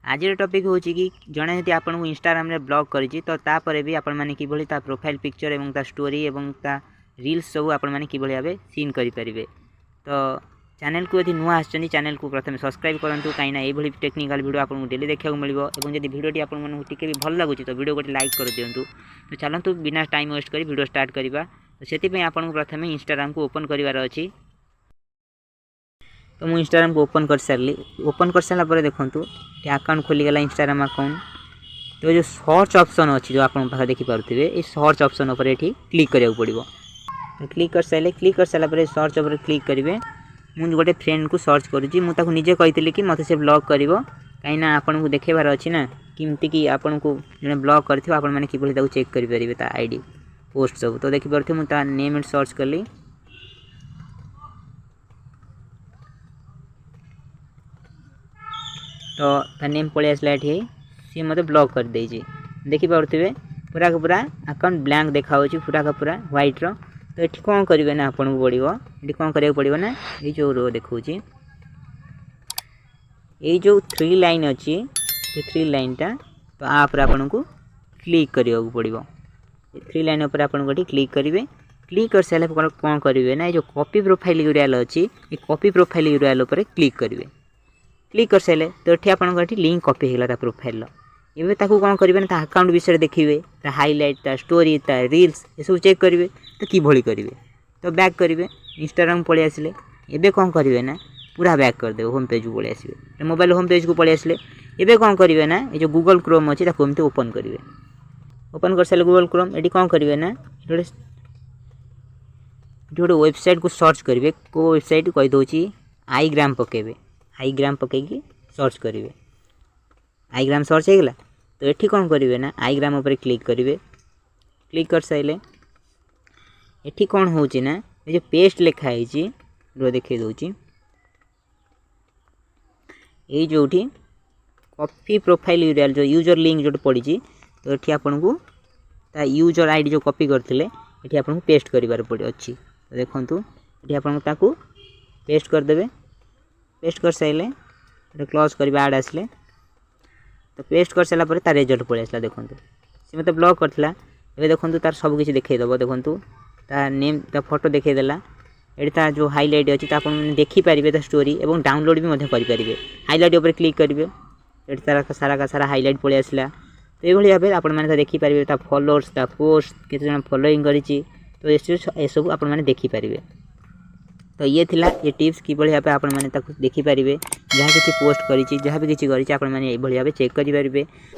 आज टॉपिक हूँ कि जड़े यदि आपको इंस्टाग्राम रे ब्लॉग करी तो तापर भी आपण मैंने किभली ता प्रोफाइल पिक्चर एवं ता स्टोरी एवं ता रील्स सब आपण मैंने किभली भाबे सीन करि परिबे। तो चैनल को यदि नुआ आछनी चैनल को प्रथम सब्सक्राइब करंतु काईना एभली टेक्निकल वीडियो आपको डेली देखा मिलिबो एवं यदि वीडियोटी आपन मन टिके भी भल लागुची तो वीडियो को लाइक कर दियंतु। तो चलंतु बिना टाइम वेस्ट करी वीडियो स्टार्ट करबा। तो सेति पे आपन प्रथम इंस्टाग्राम को ओपन करिवार अछि। तो मुझे इंस्टाग्राम को ओपन कर सारी ओपन कर सारा पर देखूँ ये अकाउंट खोलीगला इंस्टाग्राम अकाउंट। तो जो सर्च ऑप्शन अच्छी जो आप देखिपे ये सर्च ऑप्शन उपर ये क्लिक करा पड़ो। क्लिक कर सारापर सर्च उपर क्लिक करेंगे। मुझे गोटे फ्रेंड को सर्च करुँची मुझे निजे कही कि मत से ब्लॉग कर कहीं आपन को देखेबार अच्छी ना किमती कि आपन को जो ब्लॉग कर कि चेक करेंगे ता आईडी पोस्ट सब। तो देखिपे मुझे नेम सर्च कली तो ता नेम पलि आसला ये सी मत ब्लॉक कर देछि। देखिपे पूरा का पूरा अकाउंट ब्लैंक देखा पूरा का पूरा व्हाइट रो। तो ये कौन करेंगे ना आपन को पड़ो ये कौन करा पड़ो ना ये जो रो देखा ये जो 3 लाइन अच्छी ये 3 लाइन टा तो आप आपन को क्लिक करने को पड़ो। 3 लाइन पर आपन क्लिक करेंगे। क्लिक कर सारे कौन करेंगे ना ये जो कॉपी प्रोफाइल यूआरएल अच्छी ये कॉपी प्रोफाइल यूआरएल उपर क्लिक करेंगे। क्लिक कर सारे तो ये आपंकर लिंक कॉपी होगा प्रोफाइल ये कौन करेंगे ना अकाउंट विषय देखिए हाइलाइट ता स्टोरी ता रील्स ये सब चेक करेंगे। तो किभली करेंगे तो बैक करेंगे इंस्टाग्राम पलि आसिले एबे कौन करेंगे ना पूरा बैक करदे होम पेज को पलि आसबे। मोबाइल होम पेज को पलि आसिले एबे कौन करेंगे ना ये जो गूगल क्रोम अच्छी एमती ओपन करेंगे। ओपन कर सारे गूगल क्रोम ये कौन करेंगे ना गोटे वेबसाइट को सर्च करेंगे। को वेबसाइट कहीदे आईग्राम पकेबे आईग्राम पकईकि सर्च करेंगे। आईग्राम सर्च होगा तो ये कौन करेंगे ना आईग्राम उपर क्लिक करेंगे। क्लिक कर सारे ये कौन हो ना ये जो पेस्ट लिखाई देखे दूची ये जो कॉपी प्रोफाइल यूआरएल जो यूजर लिंक जो पड़ी तो ये आपन को यूजर आईडी जो कॉपी करते ये आपन को पेस्ट करिवार पड़े अच्छी। तो देखो ये आपको पेस्ट करदे। पेस्ट कर सारे क्लोज कर आड आसले तो पेस्ट कर सारापर तार रिजल्ट पलि आसला। देखो सी मत ब्लॉक करथिला ए देखो तार सब किसी देखईदेव। देखो ता नेम ता फोटो देखईदेला ये ता जो हाइलाइट अच्छी आप देखिपारे ता स्टोरी और डाउनलोड भी करेंगे। हाइलाइट उपर क्लिक करेंगे ये सारा का सारा हाइलाइट पलि आसला। तो ये भाव में आपने देखिपारे ता फॉलोअर्स ता पोस्ट केते जन फॉलोइंग करिछि तो ये सब आप देखिपारे। तो ये थिला ये टिप्स कि भाव आप देखिपारे जहाँ किसी पोस्ट करी जहाँ भी किसी करी आप चेक करेंगे।